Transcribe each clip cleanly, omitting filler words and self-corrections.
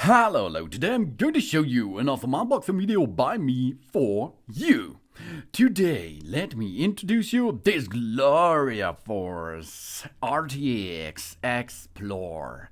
Hello, today I'm going to show you another unboxing video by me for you. Today, let me introduce you this GloriaForce RTX Explore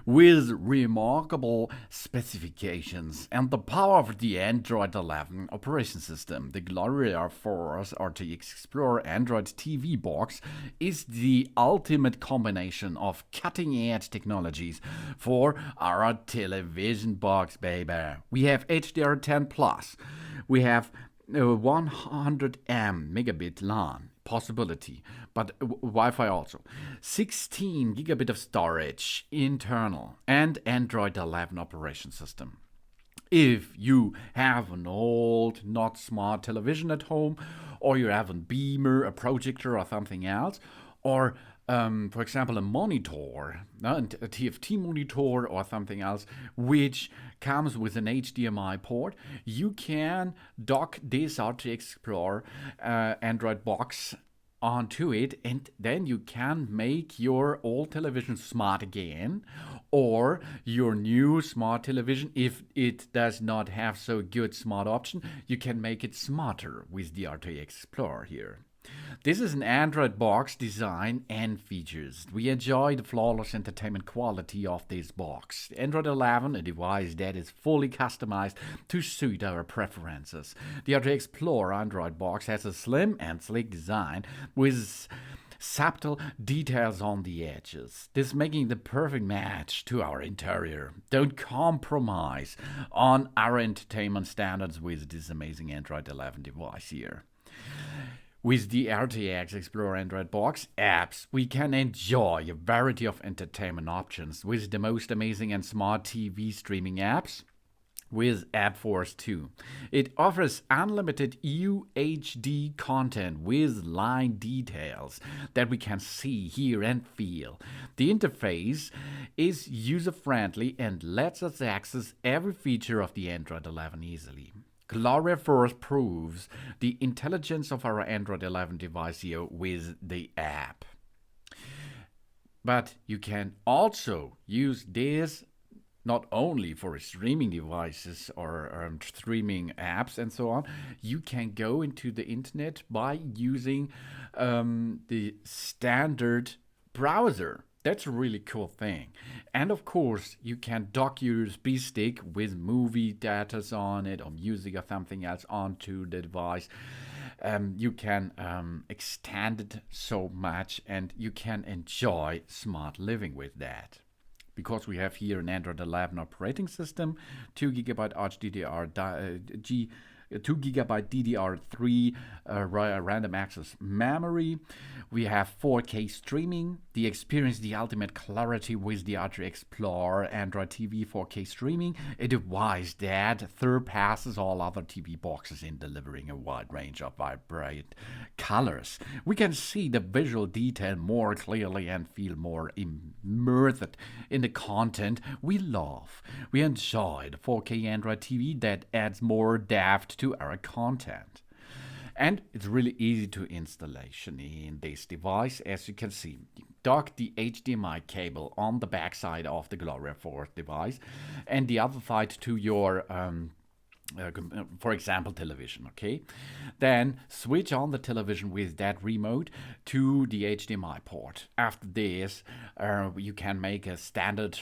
with remarkable specifications and the power of the Android 11 operation system. The GloriaForce RTX Explore Android TV box is the ultimate combination of cutting-edge technologies for our television box, baby. We have HDR10 Plus. We have 100 megabit LAN possibility, but Wi-Fi also. 16 gigabit of storage internal and Android 11 operation system. If you have an old, not smart television at home, or you have a beamer, a projector, or something else, or for example, a monitor, a TFT monitor or something else, which comes with an HDMI port, you can dock this RTX Explore Android box onto it, and then you can make your old television smart again, or your new smart television, if it does not have so good smart option, you can make it smarter with the RTX Explore here. This is an Android box design and features. We enjoy the flawless entertainment quality of this box. Android 11, a device that is fully customized to suit our preferences. The RTX Explore Android box has a slim and sleek design with subtle details on the edges, this making the perfect match to our interior. Don't compromise on our entertainment standards with this amazing Android 11 device here. With the RTX Explore Android Box apps, we can enjoy a variety of entertainment options with the most amazing and smart TV streaming apps with AppForce II. It offers unlimited UHD content with line details that we can see, hear, and feel. The interface is user-friendly and lets us access every feature of the Android 11 easily. GloriaForce proves the intelligence of our Android 11 device here with the app. But you can also use this not only for streaming devices or streaming apps and so on. You can go into the internet by using the standard browser. That's a really cool thing. And of course, you can dock your USB stick with movie data on it or music or something else onto the device. You can extend it so much, and you can enjoy smart living with that. Because we have here an Android 11 operating system, 2 GB HDDR 2 GB DDR3 random access memory. We have 4K streaming. Experience the ultimate clarity with the RTX Explore Android TV 4K streaming, a device that surpasses all other TV boxes in delivering a wide range of vibrant colors. We can see the visual detail more clearly and feel more immersed in the content we love. We enjoy the 4K Android TV that adds more depth to our content. And it's really easy to installation in this device. As you can see, dock the HDMI cable on the back side of the GloriaForce device and the other side to your for example, television, okay? Then switch on the television with that remote to the HDMI port. After this, you can make a standard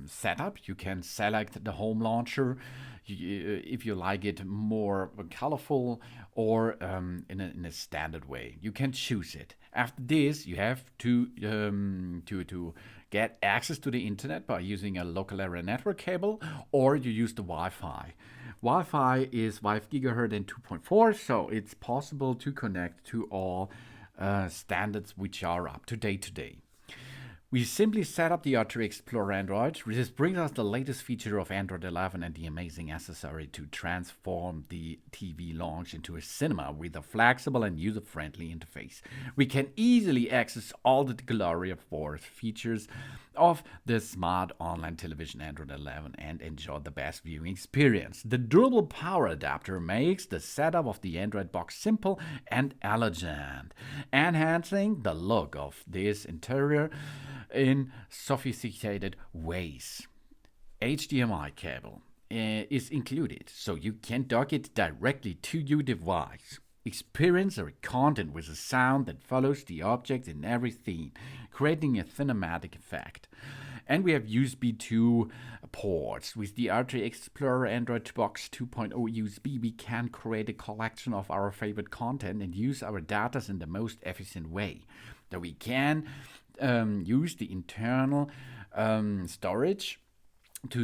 setup. You can select the home launcher if you like it more colorful or in a standard way. You can choose it. After this, you have to get access to the internet by using a local area network cable, or you use the Wi-Fi. Wi-Fi is 5 GHz and 2.4, so it's possible to connect to all standards which are up to date today. We simply set up the RTX Explore Android. This brings us the latest feature of Android 11 and the amazing accessory to transform the TV launch into a cinema with a flexible and user-friendly interface. We can easily access all the GloriaForce features of the smart online television Android 11 and enjoy the best viewing experience. The durable power adapter makes the setup of the Android box simple and elegant, enhancing the look of this interior in sophisticated ways. HDMI cable is included, so you can dock it directly to your device. Experience our content with a sound that follows the object in every scene, creating a cinematic effect. And we have USB 2 ports. With the RTX Explore Android Box 2.0 USB, we can create a collection of our favorite content and use our data in the most efficient way. So we can use the internal storage to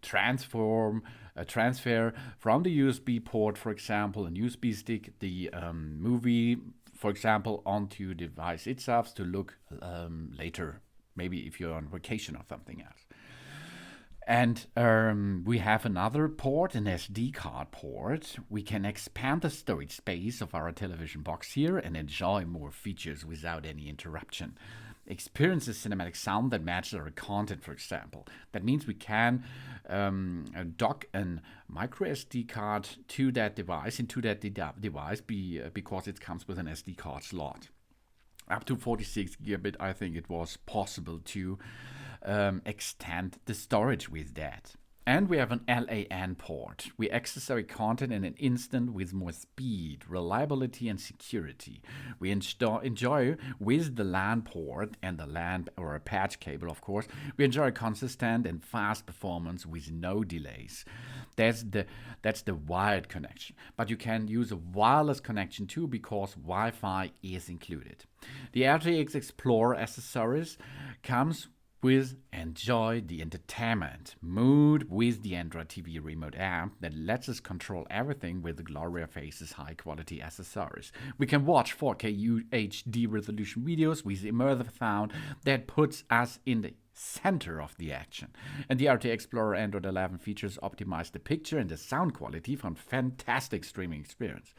transfer from the USB port, for example, a USB stick, the movie, for example, onto your device itself to look later, maybe if you're on vacation or something else. And we have another port, an SD card port. We can expand the storage space of our television box here and enjoy more features without any interruption. Experience the cinematic sound that matches our content, for example. That means we can dock a micro SD card to that device, because it comes with an SD card slot. Up to 46 gigabit, I think it was possible to extend the storage with that. And we have an LAN port. We access our content in an instant with more speed, reliability, and security. We enjoy with the LAN port and the LAN or a patch cable, of course, we enjoy consistent and fast performance with no delays. That's the wired connection. But you can use a wireless connection too, because Wi-Fi is included. The RTX Explore accessories comes with enjoy the entertainment mood with the Android TV remote app that lets us control everything with the GloriaForce's high quality accessories. We can watch 4K HD resolution videos with immersive sound that puts us in the center of the action. And the RTX Explorer Android 11 features optimize the picture and the sound quality for a fantastic streaming experience.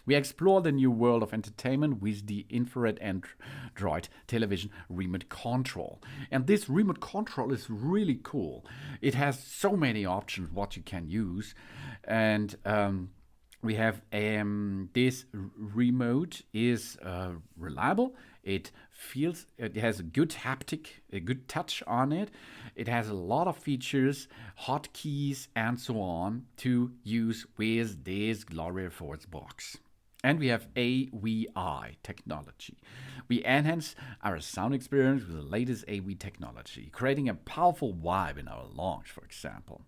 We explore the new world of entertainment with the infrared Android television remote control. And this remote control is really cool. It has so many options what you can use. And we have this remote is reliable. It has a good haptic, a good touch on it. It has a lot of features, hotkeys, and so on to use with this GloriaForce box. And we have AVI technology. We enhance our sound experience with the latest AV technology, creating a powerful vibe in our launch, for example.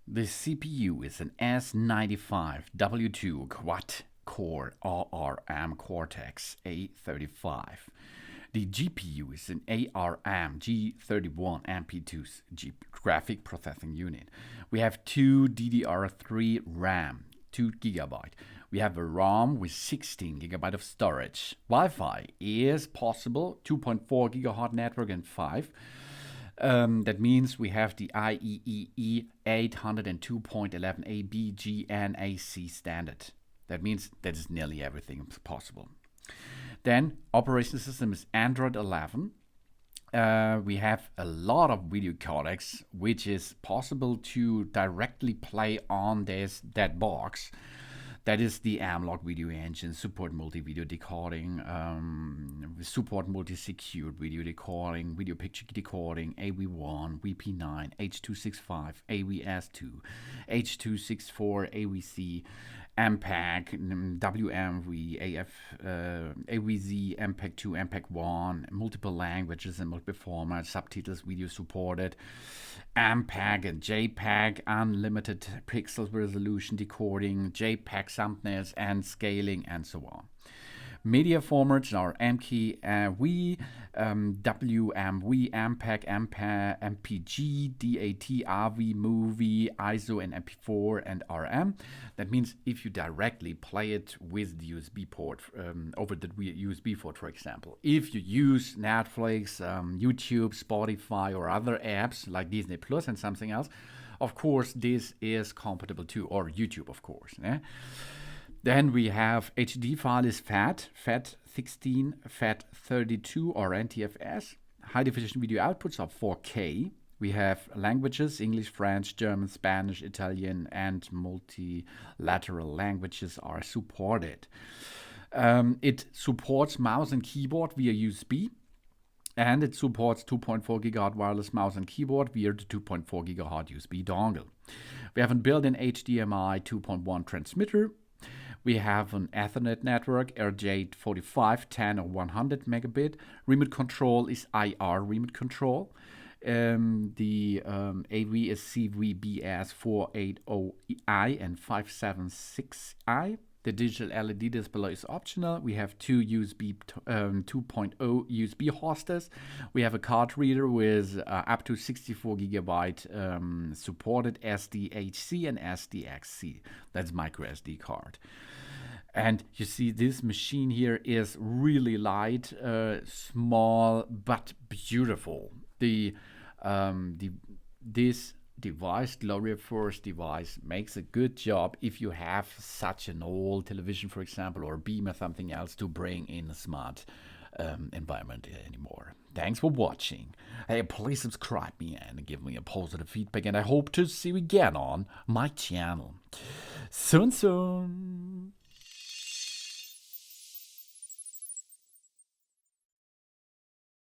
The CPU is an S95W2 quad-core ARM Cortex A35. The GPU is an ARM G31 MP2 graphic processing unit. We have two DDR3 RAM, 2 GB. We have a ROM with 16 GB of storage. Wi-Fi is possible, 2.4 GHz network and 5. That means we have the IEEE 802.11ab GNAC standard. That means that is nearly everything possible. Then operating system is Android 11. We have a lot of video codecs, which is possible to directly play on that box. That is the Amlock video engine, support multi-video decoding, support multi-secured video decoding, video picture decoding, AV1, VP9, H.265, AVS2, H.264, AVC, MPEG, WMV, AVZ, MPEG-2, MPEG-1, multiple languages and multiple formats, subtitles, video supported, MPEG and JPEG, unlimited pixel resolution decoding, JPEG thumbnails and scaling, and so on. Media formats are MKV, WMV, MPEG, MPG, DAT, RV, Movie, ISO, and MP4 and RM. That means if you directly play it with the USB port, over the USB port, for example. If you use Netflix, YouTube, Spotify, or other apps like Disney Plus and something else, of course, this is compatible too, or YouTube, of course. Then we have HD file is FAT16, FAT32 or NTFS. High definition video outputs are 4K. We have languages, English, French, German, Spanish, Italian, and multilateral languages are supported. It supports mouse and keyboard via USB. And it supports 2.4 GHz wireless mouse and keyboard via the 2.4 GHz USB dongle. We have a built-in HDMI 2.1 transmitter. We have an Ethernet network, RJ45, 10 or 100 megabit. Remote control is IR remote control. The AV is CVBS 480i and 576i. The digital LED display is optional. We have two USB 2.0 USB hosters. We have a card reader with up to 64 gigabyte supported SDHC and SDXC. That's micro SD card. And you see this machine here is really light, small, but beautiful. This device, GloriaForce device, makes a good job if you have such an old television, for example, or beam or something else to bring in a smart environment anymore. Thanks for watching. Hey, please subscribe me and give me a positive feedback, and I hope to see you again on my channel. Soon.